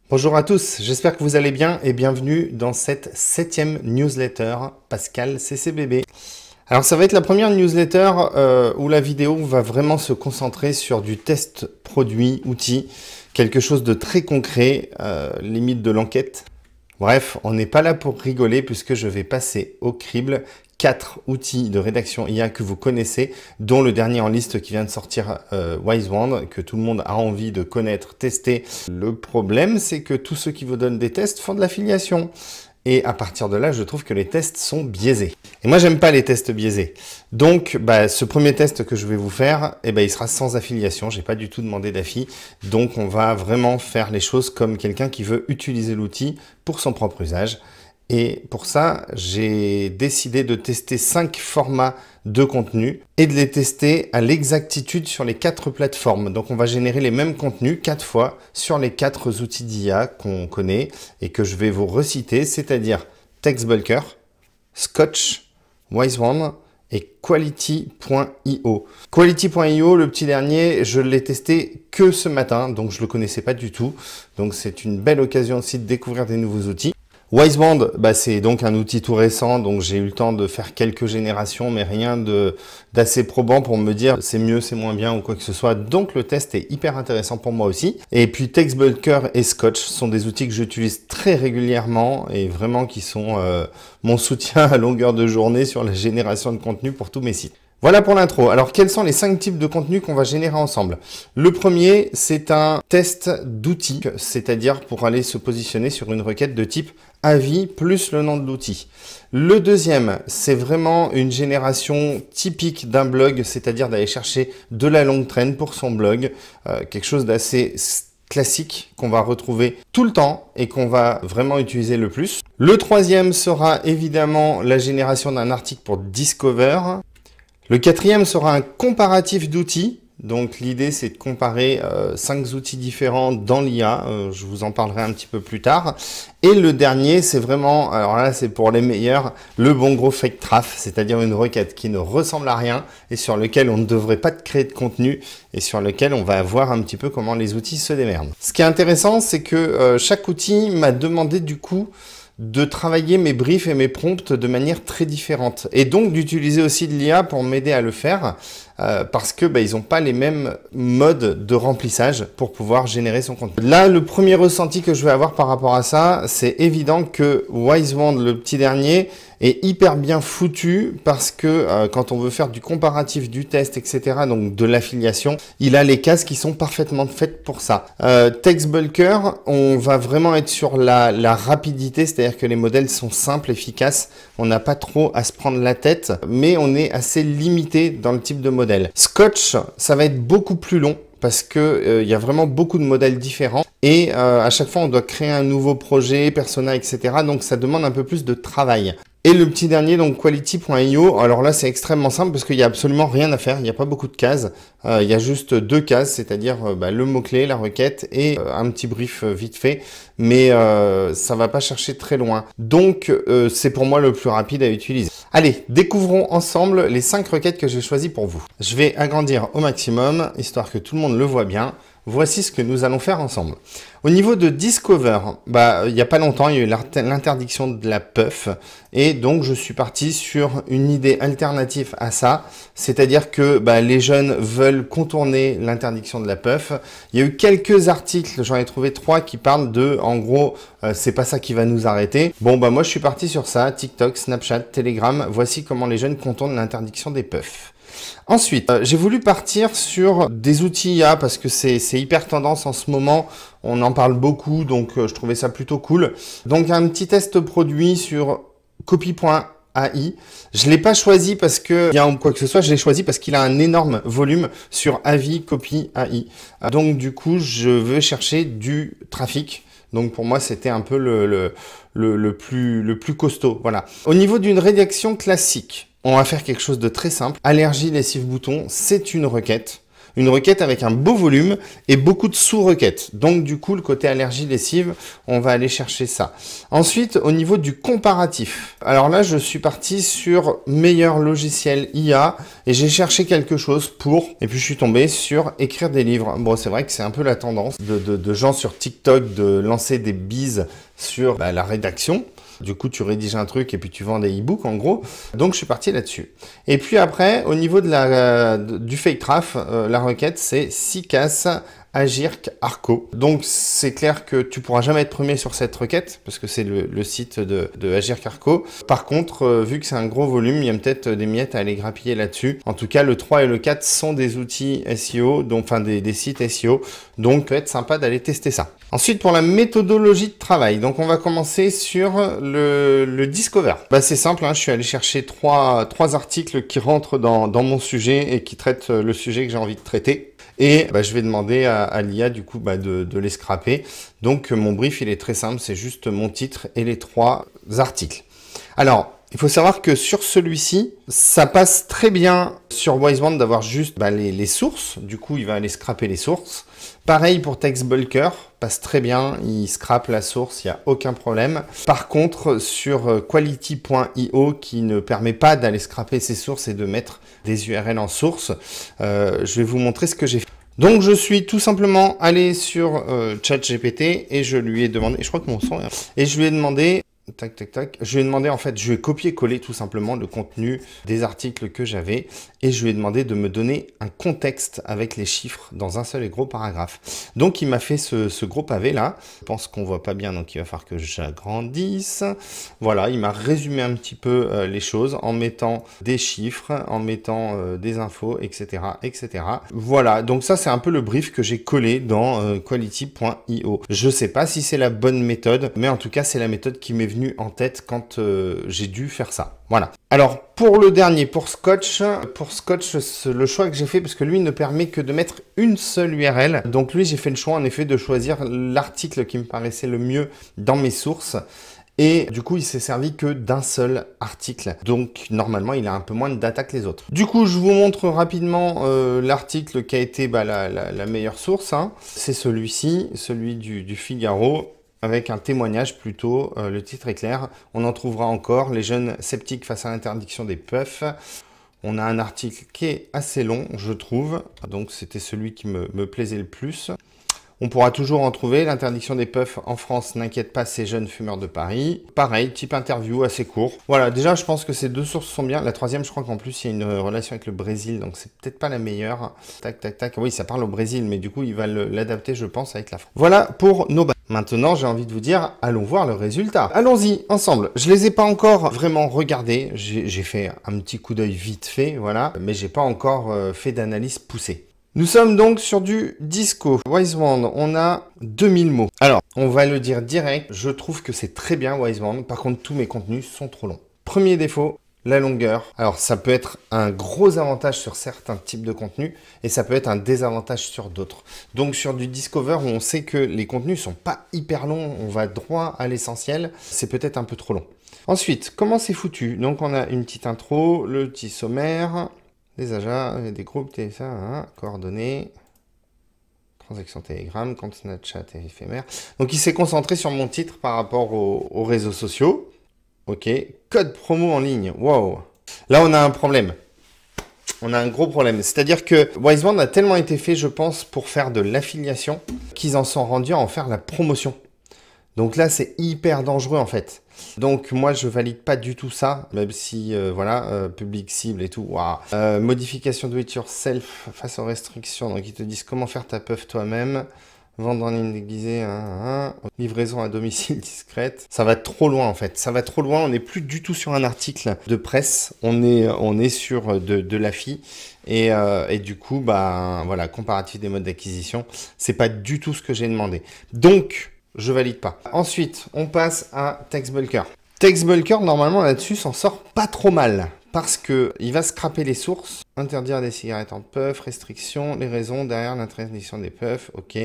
Bonjour à tous, j'espère que vous allez bien et bienvenue dans cette 7e newsletter Pascal CCBB. Alors ça va être la première newsletter où la vidéo va vraiment se concentrer sur du test produit, outil, quelque chose de très concret, limite de l'enquête. Bref, on n'est pas là pour rigoler puisque je vais passer au crible 4 outils de rédaction IA que vous connaissez, dont le dernier en liste qui vient de sortir, Wisewand, que tout le monde a envie de connaître, tester. Le problème, c'est que tous ceux qui vous donnent des tests font de l'affiliation. Et à partir de là, je trouve que les tests sont biaisés. Et moi, j'aime pas les tests biaisés. Donc, ce premier test que je vais vous faire, il sera sans affiliation. J'ai pas du tout demandé d'affi. Donc, on va vraiment faire les choses comme quelqu'un qui veut utiliser l'outil pour son propre usage. Et pour ça, j'ai décidé de tester 5 formats de contenu et de les tester à l'exactitude sur les 4 plateformes. Donc, on va générer les mêmes contenus 4 fois sur les 4 outils d'IA qu'on connaît et que je vais vous reciter, c'est-à-dire TextBulker, Skotch, Wisewand et Quality.io. Quality.io, le petit dernier, je l'ai testé que ce matin, donc je ne le connaissais pas du tout. Donc, c'est une belle occasion aussi de découvrir des nouveaux outils. Wisewand, c'est donc un outil tout récent, donc j'ai eu le temps de faire quelques générations, mais rien d'assez probant pour me dire c'est mieux, c'est moins bien ou quoi que ce soit. Donc le test est hyper intéressant pour moi aussi. Et puis TextBulker et Skotch sont des outils que j'utilise très régulièrement et vraiment qui sont mon soutien à longueur de journée sur la génération de contenu pour tous mes sites. Voilà pour l'intro. Alors, quels sont les 5 types de contenus qu'on va générer ensemble? Le premier, c'est un test d'outils, c'est-à-dire pour aller se positionner sur une requête de type avis plus le nom de l'outil. Le deuxième, c'est vraiment une génération typique d'un blog, c'est-à-dire d'aller chercher de la longue traîne pour son blog, quelque chose d'assez classique qu'on va retrouver tout le temps et qu'on va vraiment utiliser le plus. Le troisième sera évidemment la génération d'un article pour Discover. Le quatrième sera un comparatif d'outils. Donc l'idée, c'est de comparer 5 outils différents dans l'IA. Je vous en parlerai un petit peu plus tard. Et le dernier, c'est vraiment, alors là, c'est pour les meilleurs, le bon gros fake traf, c'est-à-dire une requête qui ne ressemble à rien et sur lequel on ne devrait pas créer de contenu et sur lequel on va voir un petit peu comment les outils se démerdent. Ce qui est intéressant, c'est que chaque outil m'a demandé du coup de travailler mes briefs et mes prompts de manière très différente et donc d'utiliser aussi de l'IA pour m'aider à le faire parce que ils n'ont pas les mêmes modes de remplissage pour pouvoir générer son contenu. Là, le premier ressenti que je vais avoir par rapport à ça, c'est évident que Wisewand, le petit dernier, est hyper bien foutu parce que quand on veut faire du comparatif, du test, etc., donc de l'affiliation, il a les cases qui sont parfaitement faites pour ça. TextBulker, on va vraiment être sur la rapidité, c'est-à-dire que les modèles sont simples, efficaces, on n'a pas trop à se prendre la tête, mais on est assez limité dans le type de modèle. Skotch, ça va être beaucoup plus long parce que y a vraiment beaucoup de modèles différents et à chaque fois on doit créer un nouveau projet, persona, etc. Donc ça demande un peu plus de travail. Et le petit dernier, donc Quality.io, alors là c'est extrêmement simple parce qu'il n'y a absolument rien à faire, il n'y a pas beaucoup de cases, il y a juste 2 cases, c'est-à-dire le mot-clé, la requête et un petit brief vite fait, mais ça va pas chercher très loin. Donc c'est pour moi le plus rapide à utiliser. Allez, découvrons ensemble les 5 requêtes que j'ai choisies pour vous. Je vais agrandir au maximum, histoire que tout le monde le voit bien. Voici ce que nous allons faire ensemble. Au niveau de Discover, il n'y a pas longtemps, il y a eu l'interdiction de la puff. Et donc, je suis parti sur une idée alternative à ça. C'est-à-dire que les jeunes veulent contourner l'interdiction de la puff. Il y a eu quelques articles, j'en ai trouvé 3 qui parlent de, en gros, c'est pas ça qui va nous arrêter. Bon, moi, je suis parti sur ça. TikTok, Snapchat, Telegram. Voici comment les jeunes contournent l'interdiction des puffs. Ensuite, j'ai voulu partir sur des outils IA parce que c'est hyper tendance en ce moment. On en parle beaucoup, donc je trouvais ça plutôt cool. Donc un petit test produit sur Copy.ai. Je l'ai pas choisi parce que il y a quoi que ce soit. Je l'ai choisi parce qu'il a un énorme volume sur avis Copy.ai. Donc du coup, je veux chercher du trafic. Donc pour moi, c'était un peu le plus costaud. Voilà. Au niveau d'une rédaction classique, on va faire quelque chose de très simple. Allergie lessive bouton, c'est une requête. une requête avec un beau volume et beaucoup de sous-requêtes. Donc du coup, le côté allergie lessive, on va aller chercher ça. Ensuite, au niveau du comparatif. Alors là, je suis parti sur meilleur logiciel IA et j'ai cherché quelque chose pour... Et puis je suis tombé sur écrire des livres. Bon, c'est vrai que c'est un peu la tendance de gens sur TikTok de lancer des bises sur la rédaction. Du coup, tu rédiges un truc et puis tu vends des e-books en gros. Donc, je suis parti là-dessus. Et puis après, au niveau de du fake traf, la requête, c'est SICAS Agirc Arco. Donc, c'est clair que tu pourras jamais être premier sur cette requête parce que c'est le site de Agirc Arco. Par contre, vu que c'est un gros volume, il y a peut-être des miettes à aller grappiller là-dessus. En tout cas, le 3 et le 4 sont des outils SEO, donc enfin des sites SEO. Donc, peut être sympa d'aller tester ça. Ensuite, pour la méthodologie de travail, donc on va commencer sur le Discover. Bah, c'est simple, hein, je suis allé chercher trois articles qui rentrent dans mon sujet et qui traitent le sujet que j'ai envie de traiter. Et je vais demander à l'IA du coup de les scraper. Donc mon brief il est très simple, c'est juste mon titre et les 3 articles. Alors, il faut savoir que sur celui-ci, ça passe très bien sur Wiseband d'avoir juste les sources. Du coup, il va aller scraper les sources. Pareil pour TextBulker, passe très bien, il scrape la source, il n'y a aucun problème. Par contre, sur Quality.io, qui ne permet pas d'aller scraper ses sources et de mettre des URL en source, je vais vous montrer ce que j'ai fait. Donc, je suis tout simplement allé sur ChatGPT et je lui ai demandé, je crois que mon son est... Et je lui ai demandé... Tac, tac, tac. Je lui ai demandé, en fait, je lui ai copié-collé tout simplement le contenu des articles que j'avais et je lui ai demandé de me donner un contexte avec les chiffres dans un seul et gros paragraphe. Donc, il m'a fait ce gros pavé là. Je pense qu'on voit pas bien, donc il va falloir que j'agrandisse. Voilà, il m'a résumé un petit peu les choses en mettant des chiffres, en mettant des infos, etc., etc. Voilà, donc ça, c'est un peu le brief que j'ai collé dans Quality.io. Je sais pas si c'est la bonne méthode, mais en tout cas, c'est la méthode qui m'est venue en tête quand j'ai dû faire ça. Voilà. Alors, pour le dernier, pour Scotch, c'est le choix que j'ai fait parce que lui ne permet que de mettre une seule URL. Donc lui, j'ai fait le choix en effet de choisir l'article qui me paraissait le mieux dans mes sources. Et du coup, il s'est servi que d'un seul article. Donc, normalement, il a un peu moins de data que les autres. Du coup, je vous montre rapidement l'article qui a été la meilleure source. Hein. C'est celui-ci, celui du Figaro. Avec un témoignage plutôt, le titre est clair. On en trouvera encore, les jeunes sceptiques face à l'interdiction des puffs. On a un article qui est assez long, je trouve. Donc c'était celui qui me plaisait le plus. On pourra toujours en trouver. L'interdiction des puffs en France n'inquiète pas ces jeunes fumeurs de Paris. Pareil, type interview assez court. Voilà, déjà je pense que ces 2 sources sont bien. La troisième, je crois qu'en plus il y a une relation avec le Brésil, donc c'est peut-être pas la meilleure. Tac, tac, tac. Oui, ça parle au Brésil, mais du coup il va l'adapter, je pense, avec la France. Voilà pour nos bases. Maintenant, j'ai envie de vous dire, allons voir le résultat. Allons-y, ensemble. Je les ai pas encore vraiment regardés. J'ai fait un petit coup d'œil vite fait, voilà. Mais j'ai pas encore fait d'analyse poussée. Nous sommes donc sur du Disco. Wiseband, on a 2000 mots. Alors, on va le dire direct, je trouve que c'est très bien Wiseband. Par contre, tous mes contenus sont trop longs. Premier défaut, la longueur. Alors, ça peut être un gros avantage sur certains types de contenus et ça peut être un désavantage sur d'autres. Donc, sur du Discover, où on sait que les contenus sont pas hyper longs, on va droit à l'essentiel, c'est peut-être un peu trop long. Ensuite, comment c'est foutu? Donc, on a une petite intro, le petit sommaire... Des achats, des groupes, coordonnées, transactions Telegram, compte Snapchat et éphémère. Donc, il s'est concentré sur mon titre par rapport aux réseaux sociaux. Ok. Code promo en ligne. Wow. Là, on a un problème. On a un gros problème. C'est-à-dire que Wiseband a tellement été fait, je pense, pour faire de l'affiliation, qu'ils en sont rendus à en faire la promotion. Donc là, c'est hyper dangereux en fait. Donc moi, je valide pas du tout ça, même si, public cible et tout. Wow. Modification do it yourself face aux restrictions. Donc ils te disent comment faire ta puff toi-même. Vendre en ligne déguisée, livraison à domicile discrète. Ça va trop loin en fait. Ça va trop loin. On n'est plus du tout sur un article de presse. On est sur de l'affi. Et du coup, voilà, comparatif des modes d'acquisition. C'est pas du tout ce que j'ai demandé. Donc, je valide pas. Ensuite, on passe à TextBulker. TextBulker, normalement, là-dessus, s'en sort pas trop mal. Parce que il va scraper les sources. Interdire des cigarettes en puff, restriction, les raisons derrière l'interdiction des puffs, ok.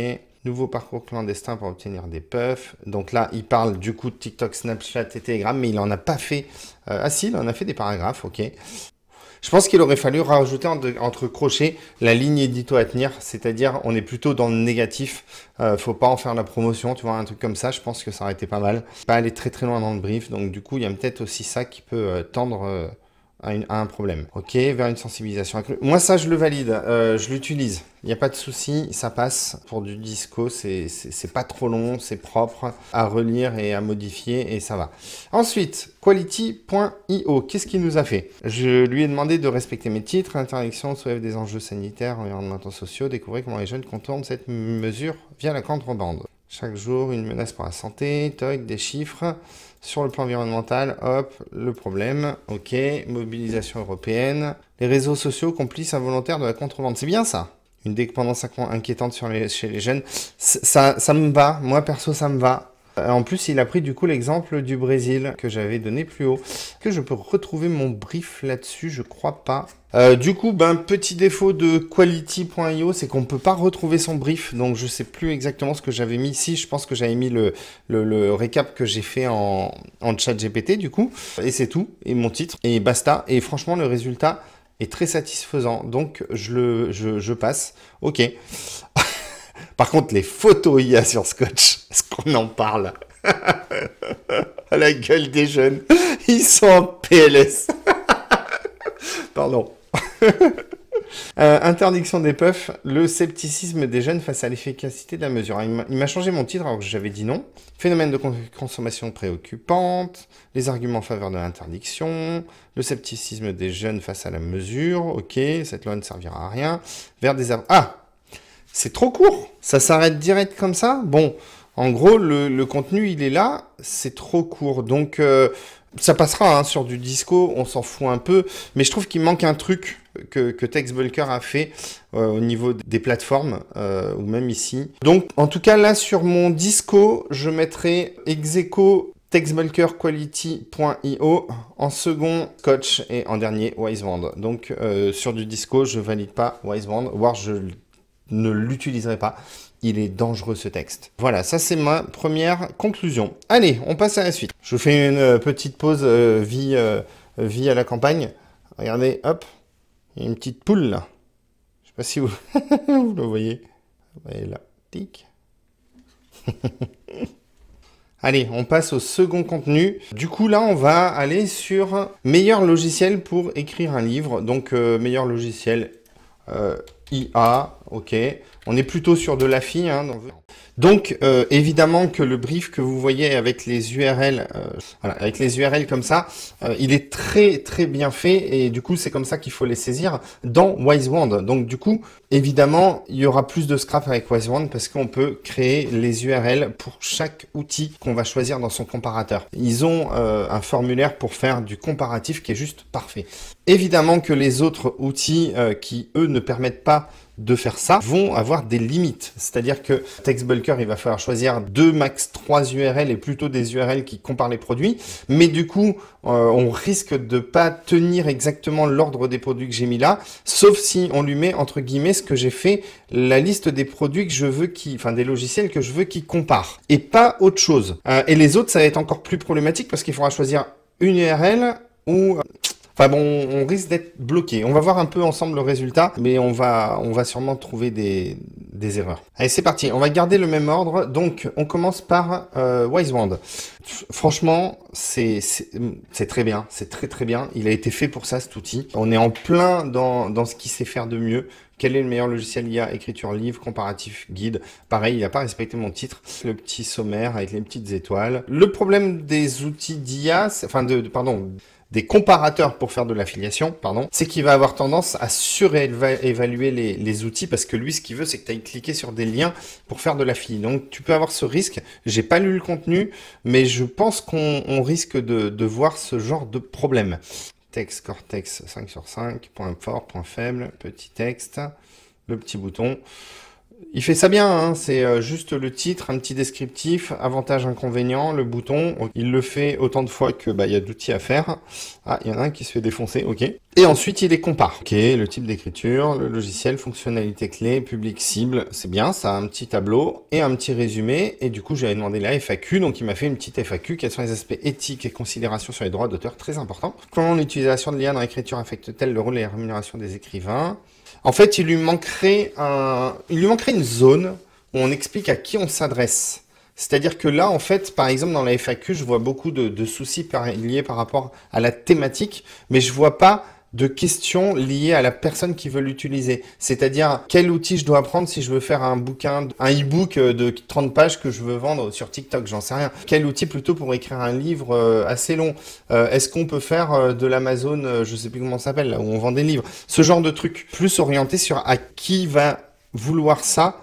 Nouveau parcours clandestin pour obtenir des puffs. Donc là, il parle du coup de TikTok, Snapchat et Telegram, mais il en a pas fait... ah si, il en a fait des paragraphes, ok. Je pense qu'il aurait fallu rajouter entre crochets la ligne édito à tenir, c'est-à-dire on est plutôt dans le négatif, faut pas en faire la promotion, tu vois, un truc comme ça, je pense que ça aurait été pas mal. Pas aller très très loin dans le brief, donc du coup il y a peut-être aussi ça qui peut tendre à un problème. Ok, vers une sensibilisation accrue. Moi ça je le valide, je l'utilise. Il n'y a pas de souci, ça passe. Pour du disco, c'est pas trop long, c'est propre à relire et à modifier et ça va. Ensuite, quality.io, qu'est-ce qu'il nous a fait? Je lui ai demandé de respecter mes titres, interdiction soulève des enjeux sanitaires, environnementaux, sociaux, découvrir comment les jeunes contournent cette mesure via la contrebande. Chaque jour, une menace pour la santé, toc, des chiffres. Sur le plan environnemental, hop, le problème, ok, mobilisation européenne. Les réseaux sociaux complices involontaires de la contrebande, c'est bien ça? Une dépendance inquiétante chez les jeunes, ça me va, moi perso ça me va. En plus, il a pris du coup l'exemple du Brésil que j'avais donné plus haut. Que je peux retrouver mon brief là-dessus? Je crois pas. Du coup, petit défaut de quality.io, c'est qu'on ne peut pas retrouver son brief. Donc, je sais plus exactement ce que j'avais mis ici. Je pense que j'avais mis le récap que j'ai fait en chat GPT du coup. Et c'est tout. Et mon titre. Et basta. Et franchement, le résultat est très satisfaisant. Donc, je passe. Ok. Par contre, les photos il y a sur Skotch, est-ce qu'on en parle? À la gueule des jeunes, ils sont en PLS. Pardon. Interdiction des puffs, le scepticisme des jeunes face à l'efficacité de la mesure. Il m'a changé mon titre alors que j'avais dit non. Phénomène de consommation préoccupante, les arguments en faveur de l'interdiction, le scepticisme des jeunes face à la mesure, ok, cette loi ne servira à rien. Vers des... Ah! C'est trop court, ça s'arrête direct comme ça. Bon, en gros, le contenu, il est là, c'est trop court. Donc, ça passera hein, sur du disco, on s'en fout un peu. Mais je trouve qu'il manque un truc que TextBulker a fait au niveau des plateformes, ou même ici. Donc, en tout cas, là, sur mon disco, je mettrai Execo TextBulker Quality.io, en second Skotch et en dernier Wiseband. Donc, sur du disco, je valide pas Wiseband, voire je ne l'utiliserai pas. Il est dangereux ce texte. Voilà, ça c'est ma première conclusion. Allez, on passe à la suite. Je vous fais une petite pause vie à la campagne. Regardez, hop, il y a une petite poule là. Je sais pas si vous, vous le voyez. Elle est là, tic. Allez, on passe au second contenu. Du coup, là, on va aller sur meilleur logiciel pour écrire un livre. Donc, meilleur logiciel IA, ok. On est plutôt sur de l'AFI. Hein, donc, évidemment que le brief que vous voyez avec les URL, voilà, avec les URL comme ça, il est très très bien fait et du coup, c'est comme ça qu'il faut les saisir dans Wiseband. Donc, du coup, évidemment, il y aura plus de scrap avec Wiseband parce qu'on peut créer les URL pour chaque outil qu'on va choisir dans son comparateur. Ils ont un formulaire pour faire du comparatif qui est juste parfait. Évidemment que les autres outils qui, eux, ne permettent pas de faire ça vont avoir des limites. C'est-à-dire que TextBulker, il va falloir choisir 2, max 3 URL et plutôt des URL qui comparent les produits. Mais du coup, on risque de pas tenir exactement l'ordre des produits que j'ai mis là, sauf si on lui met, entre guillemets, ce que j'ai fait, la liste des produits que je veux enfin, des logiciels que je veux qui comparent. Et pas autre chose. Et les autres, ça va être encore plus problématique parce qu'il faudra choisir une URL ou... Enfin bon, on risque d'être bloqué. On va voir un peu ensemble le résultat, mais on va sûrement trouver des erreurs. Allez, c'est parti. On va garder le même ordre. Donc, on commence par Wiseband. Franchement, c'est très bien. C'est très très bien. Il a été fait pour ça, cet outil. On est en plein dans ce qu'il sait faire de mieux. Quel est le meilleur logiciel IA? Écriture, livre, comparatif, guide. Pareil, il n'a pas respecté mon titre. Le petit sommaire avec les petites étoiles. Le problème des outils d'IA, enfin des comparateurs pour faire de l'affiliation, c'est qu'il va avoir tendance à surévaluer les outils parce que lui, ce qu'il veut, c'est que tu ailles cliquer sur des liens pour faire de l'affili. Donc, tu peux avoir ce risque. J'ai pas lu le contenu, mais je pense qu'on risque de voir ce genre de problème. Texte, Cortex 5/5, point fort, point faible, petit texte, le petit bouton. Il fait ça bien, hein, c'est juste le titre, un petit descriptif, avantages, inconvénients, le bouton. Il le fait autant de fois que il y a d'outils à faire. Ah, il y en a un qui se fait défoncer, ok. Et ensuite, il les compare. Ok, le type d'écriture, le logiciel, fonctionnalité clé, public cible, c'est bien, ça a un petit tableau et un petit résumé. Et du coup, j'avais demandé la FAQ, donc il m'a fait une petite FAQ. Quels sont les aspects éthiques et considérations sur les droits d'auteur, très important. Comment l'utilisation de l'IA dans l'écriture affecte-t-elle le rôle et la rémunération des écrivains? En fait, il lui manquerait une zone où on explique à qui on s'adresse. C'est-à-dire que là, en fait, par exemple, dans la FAQ, je vois beaucoup de soucis liés par rapport à la thématique, mais je vois pas de questions liées à la personne qui veut l'utiliser. C'est-à-dire, quel outil je dois prendre si je veux faire un bouquin, un e-book de 30 pages que je veux vendre sur TikTok, j'en sais rien. Quel outil plutôt pour écrire un livre assez long? Est-ce qu'on peut faire de l'Amazon, je sais plus comment ça s'appelle, là où on vend des livres? Ce genre de truc, plus orienté sur à qui va vouloir ça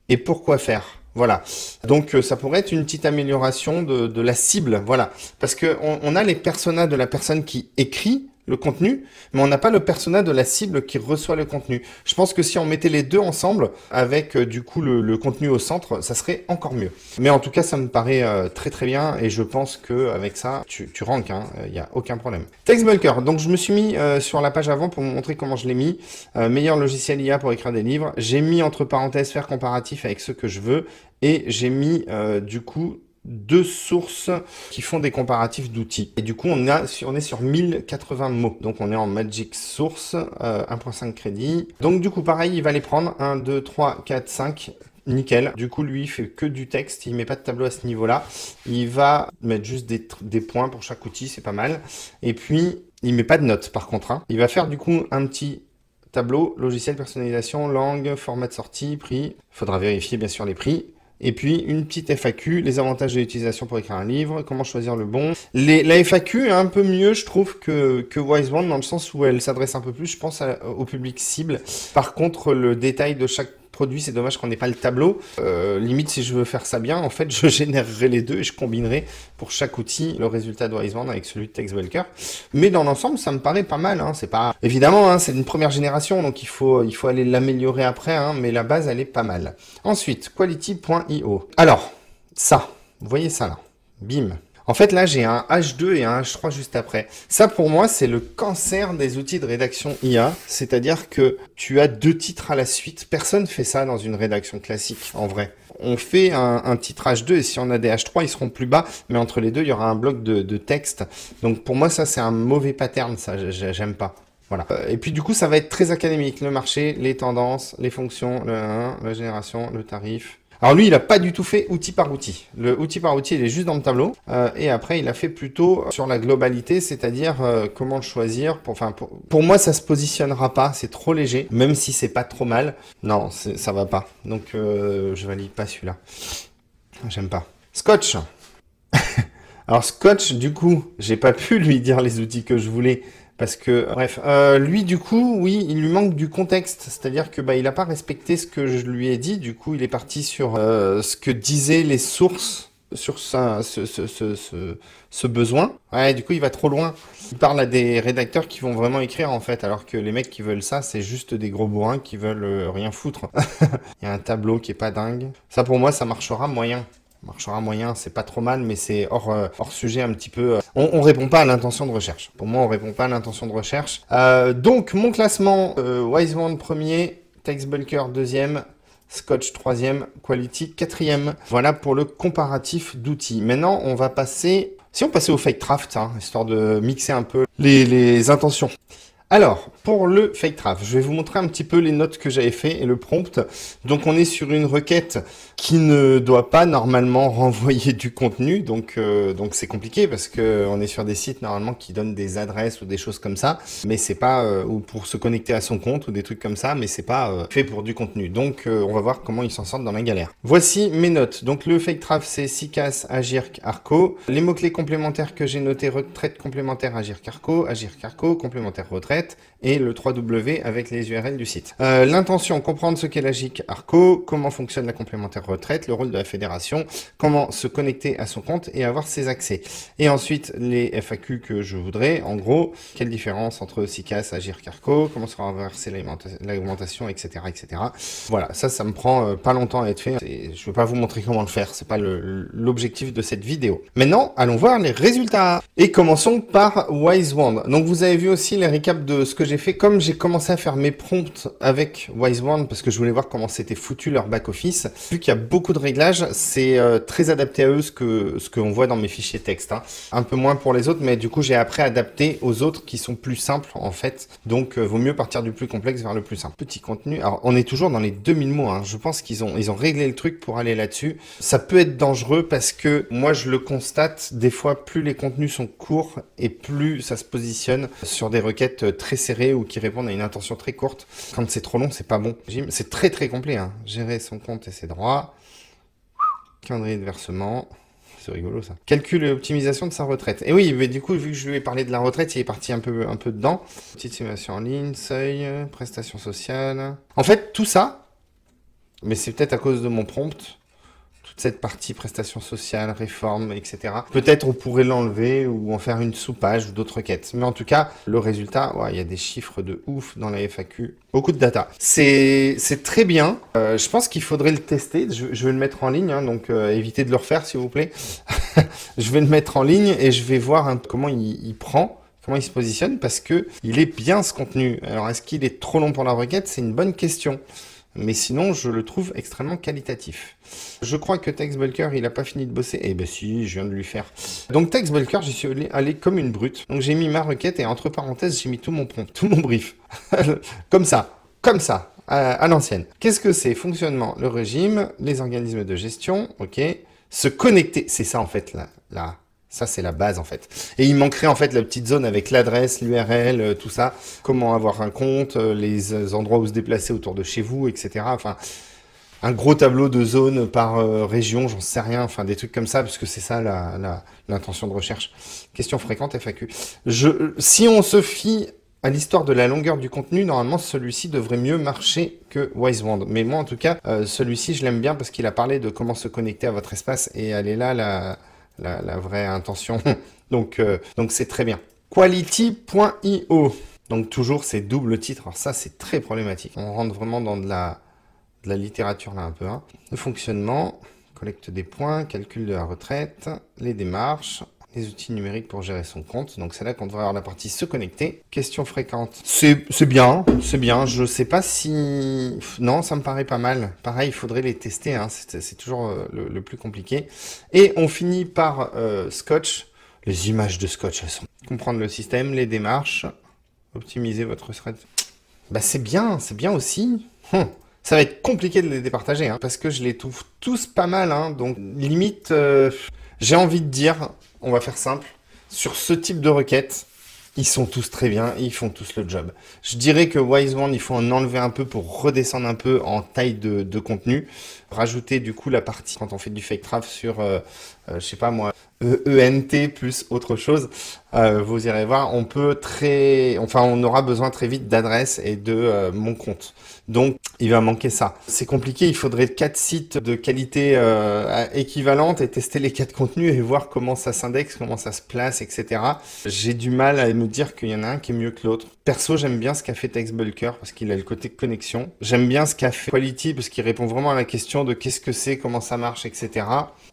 et pourquoi faire. Voilà. Donc, ça pourrait être une petite amélioration de la cible. Voilà. Parce que on a les personas de la personne qui écrit le contenu, mais on n'a pas le persona de la cible qui reçoit le contenu. Je pense que si on mettait les deux ensemble, avec du coup le contenu au centre, ça serait encore mieux. Mais en tout cas, ça me paraît très très bien, et je pense que avec ça, tu ranks, hein, y a aucun problème. Textbulker, donc je me suis mis sur la page avant pour vous montrer comment je l'ai mis. Meilleur logiciel IA pour écrire des livres. J'ai mis entre parenthèses faire comparatif avec ceux que je veux, et j'ai mis du coup deux sources qui font des comparatifs d'outils. Et du coup, on est sur 1080 mots. Donc, on est en Magic Source, 1.5 crédit. Donc, du coup, pareil, il va les prendre. 1, 2, 3, 4, 5. Nickel. Du coup, lui, il fait que du texte. Il met pas de tableau à ce niveau-là. Il va mettre juste des points pour chaque outil. C'est pas mal. Et puis, il met pas de notes, par contre. Hein. Il va faire, du coup, un petit tableau, logiciel, personnalisation, langue, format de sortie, prix. Il faudra vérifier, bien sûr, les prix. Et puis, une petite FAQ, les avantages de l'utilisation pour écrire un livre, comment choisir le bon. La FAQ est un peu mieux, je trouve, que Wisebond, dans le sens où elle s'adresse un peu plus, je pense, au public cible. Par contre, le détail de chaque produit, c'est dommage qu'on n'ait pas le tableau. Limite, si je veux faire ça bien, en fait, je générerai les deux et je combinerai pour chaque outil le résultat de Wisebond avec celui de Textbulker. Mais dans l'ensemble, ça me paraît pas mal. Hein. C'est pas évidemment, hein, c'est une première génération, donc il faut aller l'améliorer après. Hein, mais la base, elle est pas mal. Ensuite, quality.io. Alors, ça, vous voyez ça là, bim. En fait, là, j'ai un H2 et un H3 juste après. Ça, pour moi, c'est le cancer des outils de rédaction IA. C'est-à-dire que tu as deux titres à la suite. Personne fait ça dans une rédaction classique, en vrai. On fait un titre H2 et si on a des H3, ils seront plus bas. Mais entre les deux, il y aura un bloc de texte. Donc, pour moi, ça, c'est un mauvais pattern. Ça, j'aime pas. Voilà. Et puis, du coup, ça va être très académique. Le marché, les tendances, les fonctions, la génération, le tarif. Alors lui, il n'a pas du tout fait outil par outil. Le outil par outil, il est juste dans le tableau. Et après, il a fait plutôt sur la globalité, c'est-à-dire comment le choisir. Pour moi, ça se positionnera pas. C'est trop léger, même si c'est pas trop mal. Non, ça va pas. Donc, je valide pas celui-là. J'aime pas. Scotch. Alors Scotch, du coup, j'ai pas pu lui dire les outils que je voulais. Parce que, bref, lui, du coup, oui, il lui manque du contexte. C'est-à-dire que il n'a pas respecté ce que je lui ai dit. Du coup, il est parti sur ce que disaient les sources sur ce besoin. Ouais, du coup, il va trop loin. Il parle à des rédacteurs qui vont vraiment écrire, en fait, alors que les mecs qui veulent ça, c'est juste des gros bourrins qui veulent rien foutre. Il y a un tableau qui est pas dingue. Ça, pour moi, ça marchera moyen. Marchera moyen, c'est pas trop mal, mais c'est hors sujet un petit peu. On répond pas à l'intention de recherche. Pour moi, on répond pas à l'intention de recherche. Donc, mon classement, Wisebond premier, Textbulker deuxième, Scotch troisième, Quality quatrième. Voilà pour le comparatif d'outils. Maintenant, on va passer... Si on passait au fake draft, hein, histoire de mixer un peu les intentions. Alors, pour le fake draft, je vais vous montrer un petit peu les notes que j'avais fait et le prompt. Donc, on est sur une requête qui ne doit pas normalement renvoyer du contenu. Donc c'est compliqué parce que on est sur des sites normalement qui donnent des adresses ou des choses comme ça. Mais c'est pas, ou pour se connecter à son compte ou des trucs comme ça, mais c'est pas fait pour du contenu. Donc, on va voir comment ils s'en sortent dans la galère. Voici mes notes. Donc, le fake draft, c'est SICAS, Agirc, Arco. Les mots-clés complémentaires que j'ai notés, retraite complémentaire, Agirc, Arco, complémentaire, retraite. Et et le 3W avec les URL du site. L'intention, comprendre ce qu'est la GIC Arco, comment fonctionne la complémentaire retraite, le rôle de la fédération, comment se connecter à son compte et avoir ses accès. Et ensuite, les FAQ que je voudrais, en gros, quelle différence entre SICAS, Agir Arco, comment sera versée l'augmentation, etc., etc. Voilà, ça me prend pas longtemps à être fait. Je vais pas vous montrer comment le faire, c'est pas l'objectif de cette vidéo. Maintenant, allons voir les résultats. Et commençons par WiseWand. Donc vous avez vu aussi les récaps de ce que j'ai fait. Comme j'ai commencé à faire mes prompts avec WiseWand, parce que je voulais voir comment c'était foutu leur back-office, vu qu'il y a beaucoup de réglages, c'est très adapté à eux ce qu'on voit dans mes fichiers texte. Hein. Un peu moins pour les autres, mais du coup j'ai après adapté aux autres qui sont plus simples en fait. Donc vaut mieux partir du plus complexe vers le plus simple. Petit contenu. Alors on est toujours dans les 2000 mots. Hein. Je pense qu'ils ont réglé le truc pour aller là-dessus. Ça peut être dangereux parce que moi je le constate, des fois plus les contenus sont courts et plus ça se positionne sur des requêtes très serrées ou qui répondent à une intention très courte. Quand c'est trop long, c'est pas bon. C'est très très complet. Hein. Gérer son compte et ses droits. Calendrier de versement. C'est rigolo ça. Calcul et optimisation de sa retraite. Et oui, mais du coup, vu que je lui ai parlé de la retraite, il est parti un peu dedans. Petite simulation en ligne, seuil, prestations sociales. En fait, tout ça, mais c'est peut-être à cause de mon prompt, toute cette partie prestations sociales, réforme, etc. Peut-être on pourrait l'enlever ou en faire une sous-page ou d'autres requêtes. Mais en tout cas, le résultat, ouais, il y a des chiffres de ouf dans la FAQ. Beaucoup de data. C'est très bien. Je pense qu'il faudrait le tester. Je vais le mettre en ligne, hein, donc évitez de le refaire s'il vous plaît. Je vais le mettre en ligne et je vais voir comment il prend. Comment il se positionne, parce que il est bien ce contenu. Alors, est-ce qu'il est trop long pour la requête? C'est une bonne question. Mais sinon, je le trouve extrêmement qualitatif. Je crois que TextBulker, il n'a pas fini de bosser. Eh ben si, je viens de lui faire. Donc TextBulker, j'y suis allé comme une brute. Donc j'ai mis ma requête et entre parenthèses, j'ai mis tout mon prompt, tout mon brief. Comme ça, à l'ancienne. Qu'est-ce que c'est? Fonctionnement, le régime, les organismes de gestion, ok. Se connecter, c'est ça en fait, là. Ça, c'est la base, en fait. Et il manquerait, en fait, la petite zone avec l'adresse, l'URL, tout ça. Comment avoir un compte, les endroits où se déplacer autour de chez vous, etc. Enfin, un gros tableau de zones par région, j'en sais rien. Enfin, des trucs comme ça, parce que c'est ça l'intention de recherche. Question fréquente, FAQ. Si on se fie à l'histoire de la longueur du contenu, normalement, celui-ci devrait mieux marcher que WiseWand. Mais moi, en tout cas, celui-ci, je l'aime bien parce qu'il a parlé de comment se connecter à votre espace. Et elle est là, la vraie intention. donc c'est très bien. Quality.io. Donc toujours ces doubles titres. Alors ça, c'est très problématique. On rentre vraiment dans de la littérature là un peu. Hein. Le fonctionnement, collecte des points, calcul de la retraite, les démarches, les outils numériques pour gérer son compte. Donc c'est là qu'on devrait avoir la partie se connecter. Questions fréquentes. C'est bien, c'est bien. Je sais pas si... Non, ça me paraît pas mal. Pareil, il faudrait les tester. Hein. C'est toujours le plus compliqué. Et on finit par Scotch. Les images de Scotch, elles sont... Comprendre le système, les démarches, optimiser votre thread. Bah c'est bien aussi. Ça va être compliqué de les départager, hein, parce que je les trouve tous pas mal. Hein. Donc limite, j'ai envie de dire... On va faire simple. Sur ce type de requête, ils sont tous très bien et ils font tous le job. Je dirais que WiseWand, il faut en enlever un peu pour redescendre un peu en taille de contenu. Rajouter du coup la partie, quand on fait du fake traf sur, je sais pas moi, ENT plus autre chose, vous irez voir, on aura besoin très vite d'adresse et de mon compte. Donc, il va manquer ça. C'est compliqué, il faudrait 4 sites de qualité équivalente et tester les 4 contenus et voir comment ça s'indexe, comment ça se place, etc. J'ai du mal à me dire qu'il y en a un qui est mieux que l'autre. Perso, j'aime bien ce qu'a fait TextBulker parce qu'il a le côté connexion. J'aime bien ce qu'a fait Quality parce qu'il répond vraiment à la question de qu'est-ce que c'est, comment ça marche, etc.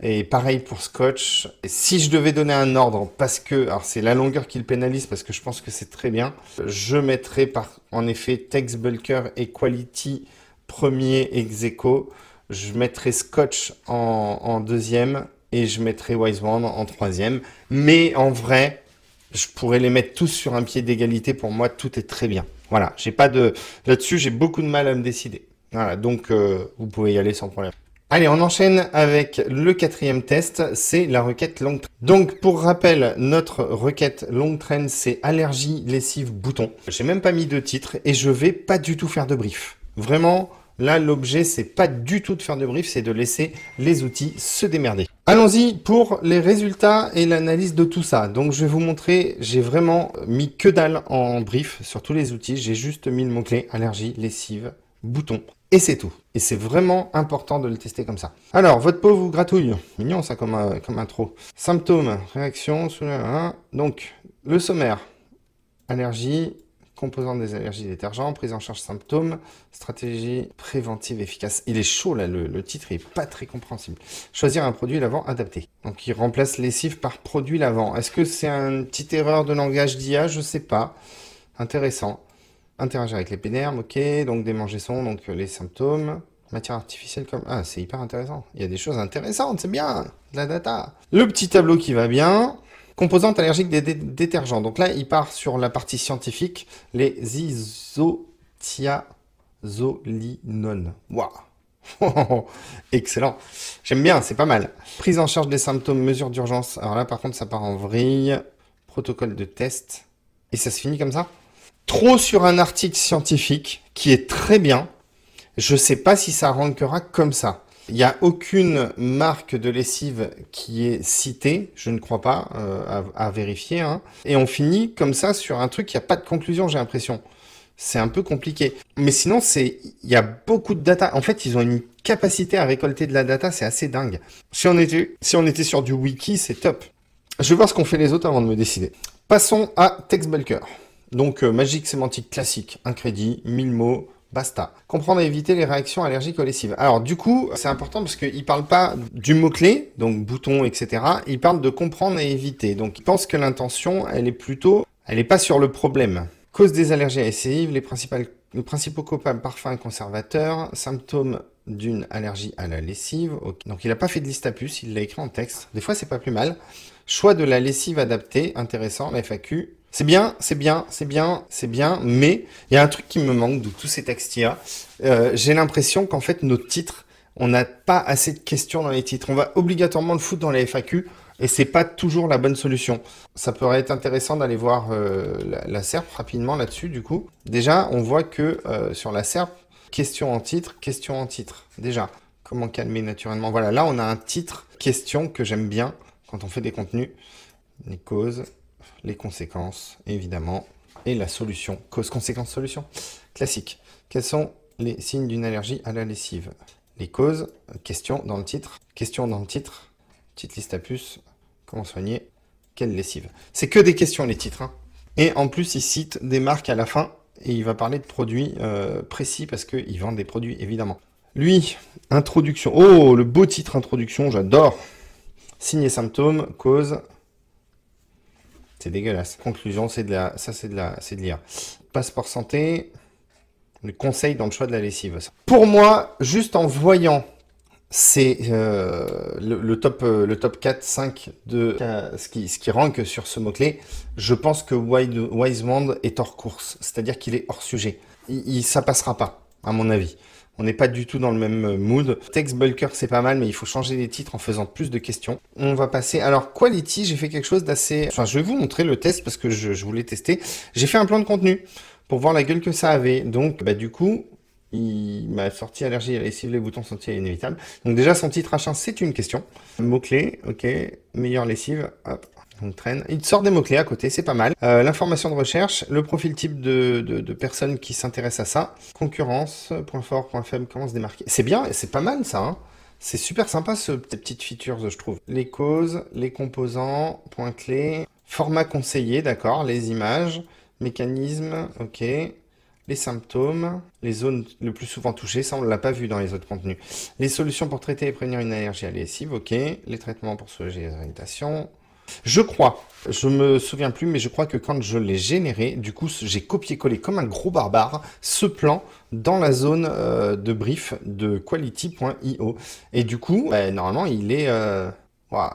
Et pareil pour Scotch. Et si je devais donner un ordre, parce que, alors c'est la longueur qui le pénalise parce que je pense que c'est très bien, je mettrais en effet TextBulker et Quality premier ex aequo. Je mettrais Scotch en deuxième et je mettrais WiseWand en troisième. Mais en vrai, je pourrais les mettre tous sur un pied d'égalité. Pour moi, tout est très bien. Voilà, j'ai pas de... Là-dessus, j'ai beaucoup de mal à me décider. Voilà, donc vous pouvez y aller sans problème. Allez, on enchaîne avec le 4e test, c'est la requête long train. Donc, pour rappel, notre requête long train, c'est allergie, lessive, bouton. J'ai même pas mis de titre et je vais pas du tout faire de brief. Vraiment, Là, l'objet, c'est pas du tout de faire de brief, c'est de laisser les outils se démerder. Allons-y pour les résultats et l'analyse de tout ça. Donc, je vais vous montrer, j'ai vraiment mis que dalle en brief sur tous les outils. J'ai juste mis le mot-clé allergie, lessive, bouton. Et c'est tout. Et c'est vraiment important de le tester comme ça. Alors, votre peau vous gratouille. Mignon ça comme intro. Symptômes, réaction, donc le sommaire. Allergie, composants des allergies détergents, prise en charge symptômes, stratégie préventive efficace. Il est chaud là, le titre est pas très compréhensible. Choisir un produit lavant adapté. Donc il remplace lessive par produit lavant. Est-ce que c'est une petite erreur de langage d'IA? Je sais pas. Intéressant. Interagir avec les pédermes, ok. Donc démangeaisons, donc les symptômes. Matière artificielle comme... Ah, c'est hyper intéressant. Il y a des choses intéressantes, c'est bien. De la data. Le petit tableau qui va bien. Composantes allergiques des détergents. Donc là, il part sur la partie scientifique. Les isothiazolinones. Waouh. Excellent. J'aime bien, c'est pas mal. Prise en charge des symptômes, mesures d'urgence. Alors là, par contre, ça part en vrille. Protocole de test. Et ça se finit comme ça? Trop sur un article scientifique qui est très bien. Je sais pas si ça rankera comme ça. Il n'y a aucune marque de lessive qui est citée, je ne crois pas, à vérifier. Hein. Et on finit comme ça sur un truc, il n'y a pas de conclusion, j'ai l'impression. C'est un peu compliqué. Mais sinon, il y a beaucoup de data. En fait, ils ont une capacité à récolter de la data, c'est assez dingue. Si on était sur du wiki, c'est top. Je vais voir ce qu'ont fait les autres avant de me décider. Passons à TextBulker. Donc, magique sémantique classique, un crédit, 1000 mots, basta. Comprendre et éviter les réactions allergiques aux lessives. Alors, du coup, c'est important parce qu'il ne parle pas du mot-clé, donc bouton, etc. Il parle de comprendre et éviter. Donc, il pense que l'intention, elle n'est pas sur le problème. Cause des allergies à la lessive, les principaux coupables, parfums et conservateurs, symptômes d'une allergie à la lessive. Okay. Donc, il n'a pas fait de liste à puces, il l'a écrit en texte. Des fois, c'est pas plus mal. Choix de la lessive adaptée, intéressant, la FAQ. C'est bien, mais il y a un truc qui me manque de tous ces textes-là. J'ai l'impression qu'en fait, nos titres, on n'a pas assez de questions dans les titres. On va obligatoirement le foutre dans les FAQ, et c'est pas toujours la bonne solution. Ça pourrait être intéressant d'aller voir la SERP rapidement là-dessus, du coup. Déjà, on voit que sur la SERP, question en titre. Déjà, comment calmer naturellement. Voilà, là, on a un titre question que j'aime bien quand on fait des contenus. Les causes, les conséquences, évidemment, et la solution. Cause, conséquence, solution. Classique. Quels sont les signes d'une allergie à la lessive? Les causes, question dans le titre. Question dans le titre. Petite liste à puces. Comment soigner? Quelle lessive? C'est que des questions, les titres. Hein. Et en plus, il cite des marques à la fin, et il va parler de produits précis, parce qu'ils vendent des produits, évidemment. Lui, introduction. Oh, le beau titre introduction, j'adore. Signes et symptômes, cause... C'est dégueulasse. Conclusion, c'est de l'IA. Passeport santé, le conseil dans le choix de la lessive. Pour moi, juste en voyant c'est le top 4, 5 de ce qui rank sur ce mot-clé, je pense que Wisewand est hors course. C'est-à-dire qu'il est hors sujet. Ça passera pas, à mon avis. On n'est pas du tout dans le même mood. TextBulker, c'est pas mal, mais il faut changer les titres en faisant plus de questions. On va passer... Alors, Quality, j'ai fait quelque chose d'assez... Enfin, je vais vous montrer le test parce que je voulais tester. J'ai fait un plan de contenu pour voir la gueule que ça avait. Donc, bah, du coup, il m'a sorti allergie à la lessive, les boutons sont inévitables. Donc déjà, son titre H1, c'est une question. Mot-clé, ok. Meilleure lessive, hop. On traîne. Il te sort des mots-clés à côté, c'est pas mal. L'information de recherche, le profil type de personnes qui s'intéressent à ça. Concurrence, point fort, point faible, comment se démarquer. C'est bien, c'est pas mal ça. Hein. C'est super sympa ces petites features, je trouve. Les causes, les composants, point clé. Format conseillé, d'accord. Les images, mécanisme, ok. Les symptômes, les zones le plus souvent touchées, ça on ne l'a pas vu dans les autres contenus. Les solutions pour traiter et prévenir une allergie à la lessive, ok. Les traitements pour soulager les irritations. Je crois, je me souviens plus, mais je crois que quand je l'ai généré, du coup, j'ai copié-collé comme un gros barbare ce plan dans la zone de brief de quality.io. Et du coup, normalement, il est...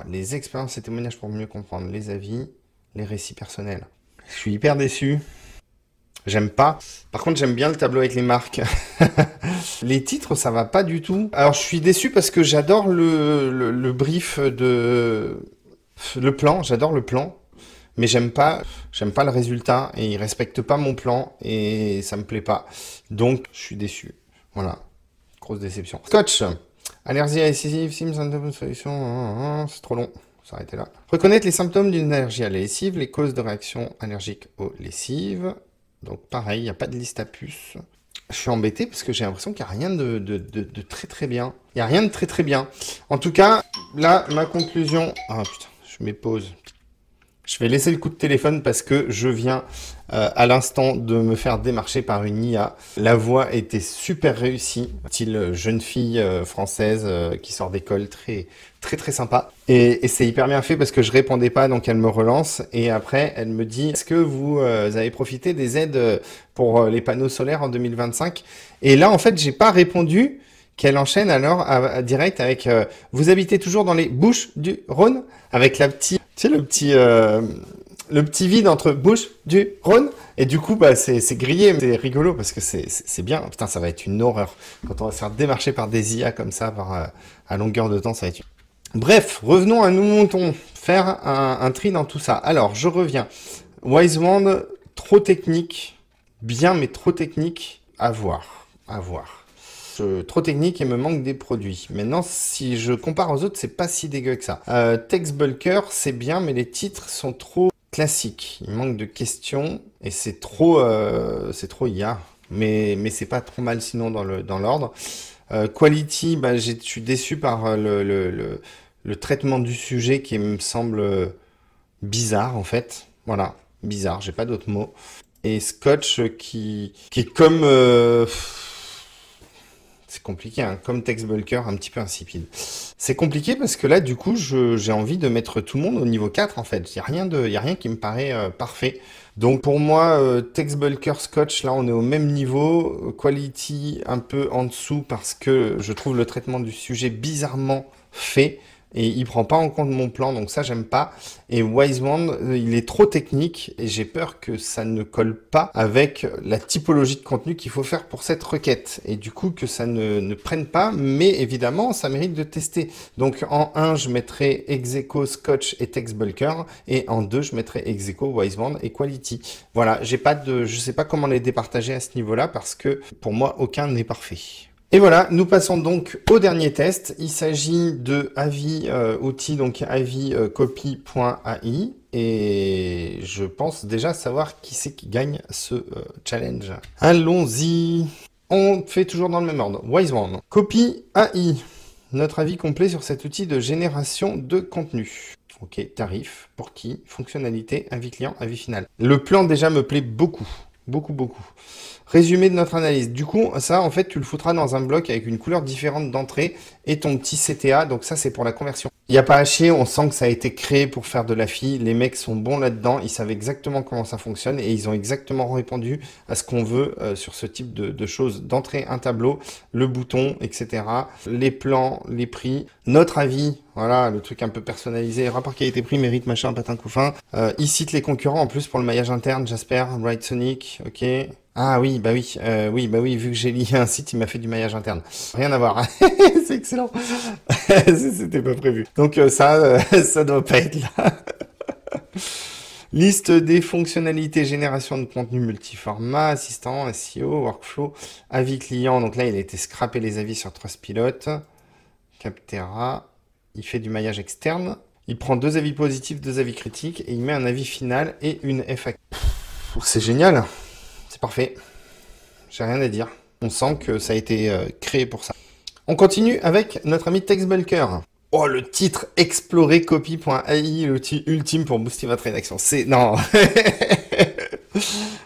les expériences et témoignages pour mieux comprendre, les avis, les récits personnels. Je suis hyper déçu. J'aime pas. Par contre, j'aime bien le tableau avec les marques. Les titres, ça va pas du tout. Alors, je suis déçu parce que j'adore le brief de... Le plan, j'adore le plan, mais j'aime pas le résultat et il respecte pas mon plan et ça me plaît pas. Donc, je suis déçu. Voilà. grosse déception. Scotch. Allergie à lessive, symptômes, solution, c'est trop long. S'arrêter là. Reconnaître les symptômes d'une allergie à la lessive, les causes de réaction allergique aux lessives. Donc pareil, il n'y a pas de liste à puces. Je suis embêté parce que j'ai l'impression qu'il n'y a rien de très très bien. Il n'y a rien de très très bien. En tout cas, là, ma conclusion... Ah putain, je m'épose. Je vais laisser le coup de téléphone parce que je viens à l'instant de me faire démarcher par une IA. La voix était super réussie, style jeune fille française qui sort d'école, très sympa. Et c'est hyper bien fait parce que je répondais pas, donc elle me relance. Et après, elle me dit, est-ce que vous avez profité des aides pour les panneaux solaires en 2025? Et là, en fait, j'ai pas répondu. Qu'elle enchaîne alors direct avec vous habitez toujours dans les Bouches du Rhône avec la petite, tu sais, le petit vide entre Bouches du Rhône, et du coup bah c'est grillé, c'est rigolo parce que c'est bien. Putain, ça va être une horreur quand on va se faire démarcher par des IA comme ça à longueur de temps, ça va être... Bref, revenons à nos moutons, faire un tri dans tout ça. Alors je reviens. Wisewand, trop technique, bien mais trop technique, à voir. Trop technique et me manque des produits. Maintenant, si je compare aux autres, c'est pas si dégueu que ça. Textbulker, c'est bien, mais les titres sont trop classiques. Il manque de questions et c'est trop IA. Mais c'est pas trop mal sinon dans l'ordre. Quality, bah, je suis déçu par le traitement du sujet qui me semble bizarre en fait. Voilà, bizarre, j'ai pas d'autres mots. Et Scotch qui est comme... c'est compliqué, hein, comme Textbulker, un petit peu insipide. C'est compliqué parce que là, du coup, j'ai envie de mettre tout le monde au niveau 4, en fait. Il n'y a rien qui me paraît parfait. Donc pour moi, Textbulker, Scotch, là, on est au même niveau. Quality, un peu en dessous parce que je trouve le traitement du sujet bizarrement fait. Et il prend pas en compte mon plan, donc ça j'aime pas. Et Wisewand, il est trop technique et j'ai peur que ça ne colle pas avec la typologie de contenu qu'il faut faire pour cette requête. Et du coup que ça ne prenne pas, mais évidemment ça mérite de tester. Donc en 1 je mettrai Execo, Scotch et Textbulker, et en 2 je mettrai Execo, Wisewand et Quality. Voilà, je sais pas comment les départager à ce niveau-là parce que pour moi aucun n'est parfait. Et voilà, nous passons donc au dernier test. Il s'agit de avis outils, donc avis copy.ai. Et je pense déjà savoir qui c'est qui gagne ce challenge. Allons-y. On fait toujours dans le même ordre. Wisewand. Copy AI. Notre avis complet sur cet outil de génération de contenu. Ok, tarif, pour qui, fonctionnalité, avis client, avis final. Le plan déjà me plaît beaucoup. Beaucoup. Résumé de notre analyse. Du coup, ça, en fait, tu le foutras dans un bloc avec une couleur différente d'entrée et ton petit CTA. Donc ça, c'est pour la conversion. Il n'y a pas à chier, on sent que ça a été créé pour faire de la FI. Les mecs sont bons là-dedans, ils savent exactement comment ça fonctionne et ils ont exactement répondu à ce qu'on veut sur ce type de choses. D'entrée, un tableau, le bouton, etc. Les plans, les prix, notre avis. Voilà, le truc un peu personnalisé, rapport qualité-prix, mérite, machin, patin, couffin. Il cite les concurrents en plus pour le maillage interne, Jasper, Bright Sonic, ok. Ah oui, bah oui, vu que j'ai lié un site, il m'a fait du maillage interne. Rien à voir, c'est excellent. C'était pas prévu. Donc ça doit pas être là. Liste des fonctionnalités, génération de contenu multiformat, assistant, SEO, workflow, avis client. Donc là, il a été scrappé les avis sur Trustpilot, Captera. Il fait du maillage externe. Il prend 2 avis positifs, 2 avis critiques et il met un avis final et une FAQ. C'est génial. C'est parfait. J'ai rien à dire. On sent que ça a été créé pour ça. On continue avec notre ami Textbulker. Oh, le titre explorer copy.ai, l'outil ultime pour booster votre rédaction. C'est... Non.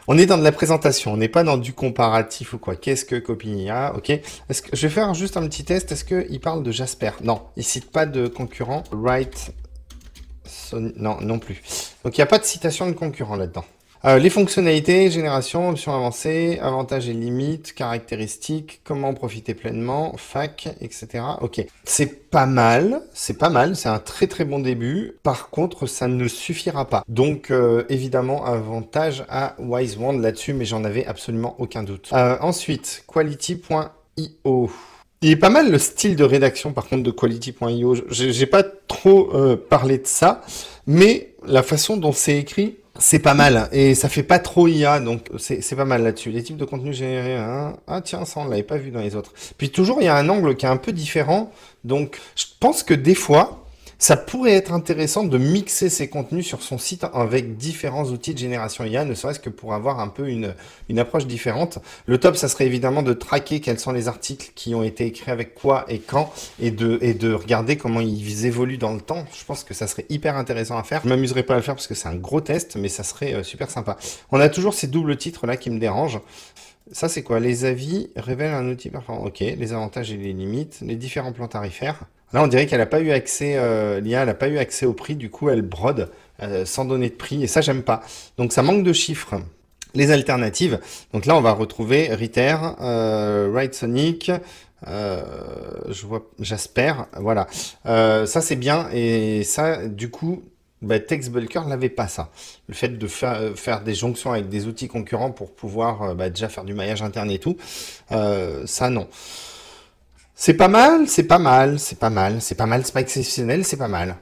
On est dans de la présentation, on n'est pas dans du comparatif ou quoi. Qu'est-ce que Copy.ai? Ok. Je vais faire juste un petit test. Est-ce qu'il parle de Jasper? Non, il cite pas de concurrent. Non, non plus. Donc il n'y a pas de citation de concurrent là-dedans. Les fonctionnalités, génération, options avancées, avantages et limites, caractéristiques, comment en profiter pleinement, fac, etc. Ok, c'est pas mal, c'est un très bon début. Par contre, ça ne suffira pas. Donc, évidemment, avantage à Wisewand là-dessus, mais j'en avais absolument aucun doute. Ensuite, quality.io. Il est pas mal le style de rédaction, par contre, de quality.io. J'ai pas trop parlé de ça, mais la façon dont c'est écrit, C'est pas mal, et ça fait pas trop IA, donc c'est pas mal là-dessus. Les types de contenus générés, hein. Ah tiens, ça on l'avait pas vu dans les autres. Puis toujours, il y a un angle qui est un peu différent, donc je pense que des fois, ça pourrait être intéressant de mixer ces contenus sur son site avec différents outils de génération IA, ne serait-ce que pour avoir un peu une approche différente. Le top, ça serait évidemment de traquer quels sont les articles qui ont été écrits avec quoi et quand, et de regarder comment ils évoluent dans le temps. Je pense que ça serait hyper intéressant à faire. Je m'amuserai pas à le faire parce que c'est un gros test, mais ça serait super sympa. On a toujours ces doubles titres là qui me dérangent. Ça, c'est quoi? Les avis révèlent un outil performant. Ok, les avantages et les limites, les différents plans tarifaires. Là, on dirait qu'elle n'a pas eu accès, l'IA, elle n'a pas eu accès au prix, du coup, elle brode sans donner de prix, et ça, j'aime pas. Donc, ça manque de chiffres. Les alternatives, donc là, on va retrouver Ritter, Ride Sonic, je vois Jasper, voilà. Ça, c'est bien, et ça, du coup, bah, TextBulker n'avait pas ça. Le fait de faire des jonctions avec des outils concurrents pour pouvoir déjà faire du maillage interne et tout, ça, non. C'est pas mal, c'est pas mal, c'est pas mal, c'est pas mal, c'est pas exceptionnel, c'est pas mal.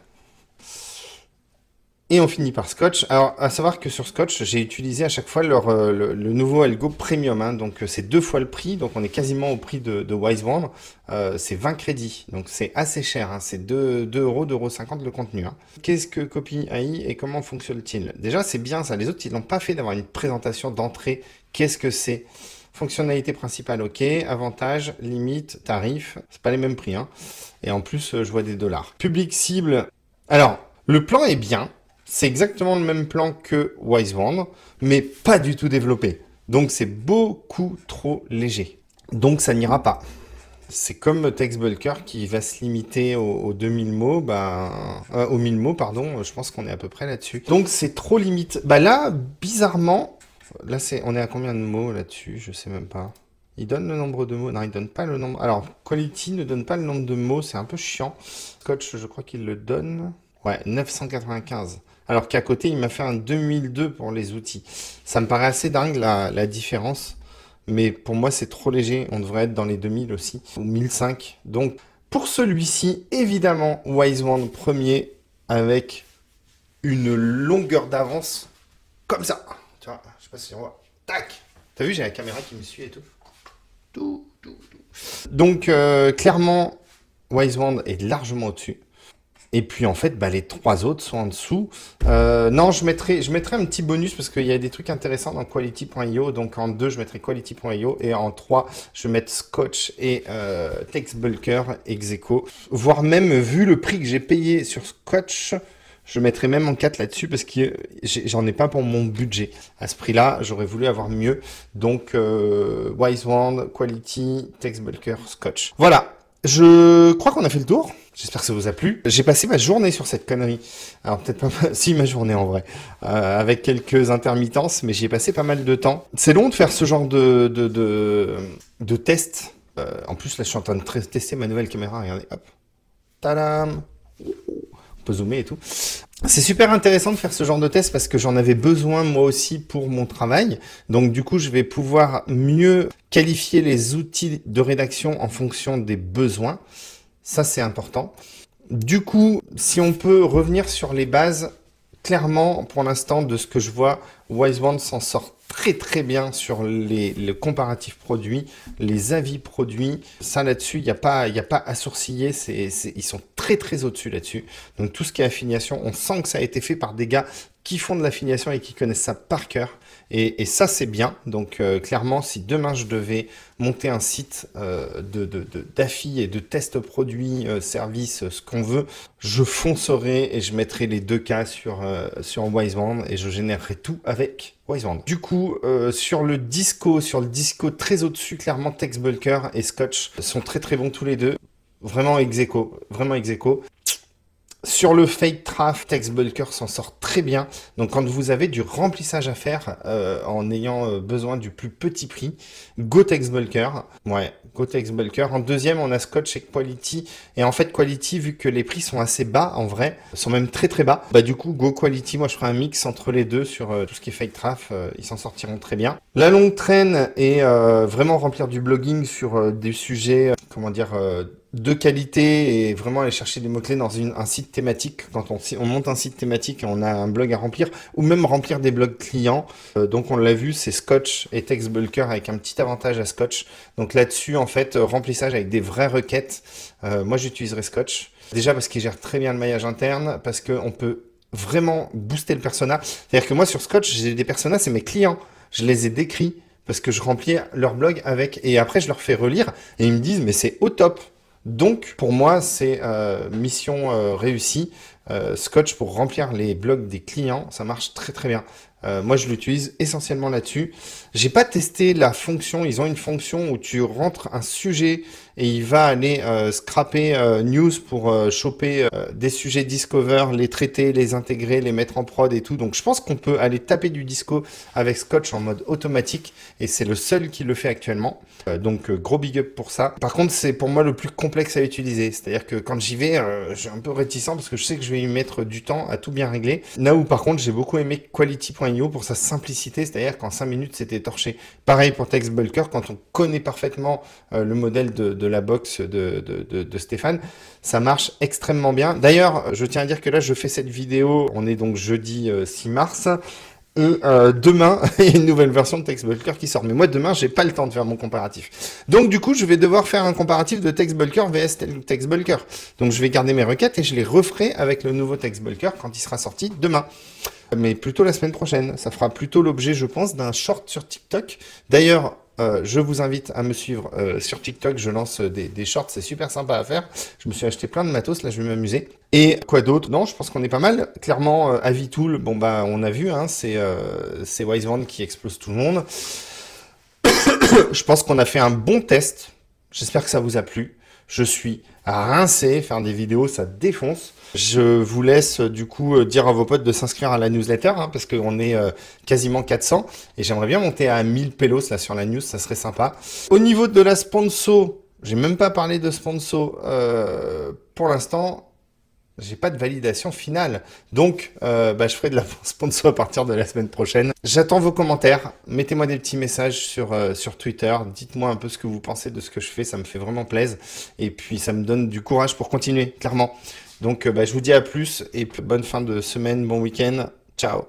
Et on finit par Scotch. Alors, à savoir que sur Scotch, j'ai utilisé à chaque fois le nouveau algo premium, hein, donc c'est 2 fois le prix, donc on est quasiment au prix de WiseWand. C'est 20 crédits, donc c'est assez cher, hein, c'est 2 euros, 2,50 € le contenu. Hein. Qu'est-ce que Copy AI et comment fonctionne-t-il? Déjà, c'est bien ça, les autres, ils n'ont pas fait d'avoir une présentation d'entrée. Qu'est-ce que c'est? Fonctionnalité principale, ok. Avantages, limites, tarifs, c'est pas les mêmes prix, hein. Et en plus, je vois des dollars. Public cible. Alors, le plan est bien. C'est exactement le même plan que WiseWand, mais pas du tout développé. Donc, c'est beaucoup trop léger. Donc, ça n'ira pas. C'est comme TextBulker qui va se limiter aux 2000 mots, aux 1000 mots, pardon. Je pense qu'on est à peu près là-dessus. Donc, c'est trop limite. Bah là, bizarrement... Là, on est à combien de mots là-dessus? Je sais même pas. Il donne le nombre de mots? Non, il donne pas le nombre. Alors, Quality ne donne pas le nombre de mots, c'est un peu chiant. Scotch, je crois qu'il le donne. Ouais, 995. Alors qu'à côté, il m'a fait un 2002 pour les outils. Ça me paraît assez dingue la différence. Mais pour moi, c'est trop léger. On devrait être dans les 2000 aussi. Ou 1005. Donc, pour celui-ci, évidemment, WiseWand premier avec une longueur d'avance comme ça. Tu vois, je sais pas si on voit. Tac! T'as vu, j'ai la caméra qui me suit et tout. Tout. Donc, clairement, WiseWand est largement au-dessus. Et puis, en fait, les 3 autres sont en dessous. Non, je mettrai un petit bonus parce qu'il y a des trucs intéressants dans Quality.io. Donc, en 2, je mettrai Quality.io. Et en 3, je vais mettre Scotch et TextBulker ex aequo. Voire même, vu le prix que j'ai payé sur Scotch... Je mettrai même en 4 là-dessus parce que j'en ai pas pour mon budget. À ce prix-là, j'aurais voulu avoir mieux. Donc, WiseWand, Quality, TextBulker, Scotch. Voilà, je crois qu'on a fait le tour. J'espère que ça vous a plu. J'ai passé ma journée sur cette connerie. Alors, peut-être pas... Si, ma journée en vrai. Avec quelques intermittences, mais j'y ai passé pas mal de temps. C'est long de faire ce genre de test. En plus, là, je suis en train de tester ma nouvelle caméra. Regardez, hop. Tadam! On peut zoomer et tout. C'est super intéressant de faire ce genre de test parce que j'en avais besoin moi aussi pour mon travail. Donc du coup, je vais pouvoir mieux qualifier les outils de rédaction en fonction des besoins. Ça, c'est important. Du coup, si on peut revenir sur les bases, clairement, pour l'instant, de ce que je vois, WiseWand s'en sort très bien sur le comparatif produit, les avis produits. Ça là-dessus, il n'y a pas à sourciller, ils sont très au-dessus là-dessus. Donc tout ce qui est affiliation, on sent que ça a été fait par des gars qui font de l'affiliation et qui connaissent ça par cœur. Et ça, c'est bien. Donc clairement, si demain je devais monter un site d'affi et de test produits, services, ce qu'on veut, je foncerai et je mettrai les 2 cas sur WiseWand et je générerai tout avec WiseWand. Du coup, sur le disco très au-dessus, clairement, TextBulker et Scotch sont très bons tous les deux. Vraiment ex aequo, vraiment ex aequo. Sur le fake traf, TextBulker s'en sort très bien. Donc quand vous avez du remplissage à faire en ayant besoin du plus petit prix, go TextBulker. Ouais, go TextBulker. En deuxième, on a Scotch et Quality. Et en fait, Quality, vu que les prix sont assez bas, en vrai, sont même très bas, du coup, go Quality, moi je ferai un mix entre les deux sur tout ce qui est fake traf. Ils s'en sortiront très bien. La longue traîne est vraiment remplir du blogging sur des sujets, de qualité et vraiment aller chercher des mots-clés dans un site thématique. Quand on monte un site thématique et on a un blog à remplir, ou même remplir des blogs clients. Donc on l'a vu, c'est Skotch et TextBulker avec un petit avantage à Skotch. Donc là-dessus, en fait, remplissage avec des vraies requêtes. Moi, j'utiliserai Skotch. Déjà parce qu'il gère très bien le maillage interne, parce qu'on peut vraiment booster le persona. C'est-à-dire que moi, sur Skotch, j'ai des personas, c'est mes clients. Je les ai décrits parce que je remplis leur blog avec. Et après, je leur fais relire et ils me disent, mais c'est au top. Donc, pour moi, c'est mission réussie. Skotch pour remplir les blogs des clients, ça marche très très bien. Moi, je l'utilise essentiellement là-dessus. J'ai pas testé la fonction. Ils ont une fonction où tu rentres un sujet et il va aller scraper news pour choper des sujets Discover, les traiter, les intégrer, les mettre en prod et tout. Donc, je pense qu'on peut aller taper du disco avec Skotch en mode automatique et c'est le seul qui le fait actuellement. Donc, gros big up pour ça. Par contre, c'est pour moi le plus complexe à utiliser. C'est-à-dire que quand j'y vais, je suis un peu réticent parce que je sais que je vais y mettre du temps à tout bien régler. Là où, par contre, j'ai beaucoup aimé Quality.io pour sa simplicité, c'est-à-dire qu'en 5 minutes, c'était torché. Pareil pour TextBulker, quand on connaît parfaitement le modèle de la box de Stéphane, ça marche extrêmement bien. D'ailleurs, je tiens à dire que là, je fais cette vidéo, on est donc jeudi 6 mars, et demain, il y a une nouvelle version de TextBulker qui sort. Mais moi, demain, j'ai pas le temps de faire mon comparatif. Donc, du coup, je vais devoir faire un comparatif de TextBulker vs TextBulker. Donc, je vais garder mes requêtes et je les referai avec le nouveau TextBulker quand il sera sorti demain. Mais plutôt la semaine prochaine. Ça fera plutôt l'objet, je pense, d'un short sur TikTok. D'ailleurs, je vous invite à me suivre sur TikTok. Je lance des shorts, c'est super sympa à faire. Je me suis acheté plein de matos, là je vais m'amuser. Et quoi d'autre? Non, je pense qu'on est pas mal. Clairement, Avitool, bon bah on a vu, hein, c'est Wisevand qui explose tout le monde. Je pense qu'on a fait un bon test. J'espère que ça vous a plu. Je suis rincé, faire des vidéos, ça défonce. Je vous laisse du coup dire à vos potes de s'inscrire à la newsletter, hein, parce qu'on est quasiment 400, et j'aimerais bien monter à 1000 pelos là sur la news, ça serait sympa. Au niveau de la sponsor, j'ai même pas parlé de sponsor pour l'instant. J'ai pas de validation finale, donc je ferai de la sponsor à partir de la semaine prochaine. J'attends vos commentaires, mettez-moi des petits messages sur Twitter, dites-moi un peu ce que vous pensez de ce que je fais, ça me fait vraiment plaisir, et puis ça me donne du courage pour continuer, clairement. Donc je vous dis à plus, et bonne fin de semaine, bon week-end, ciao.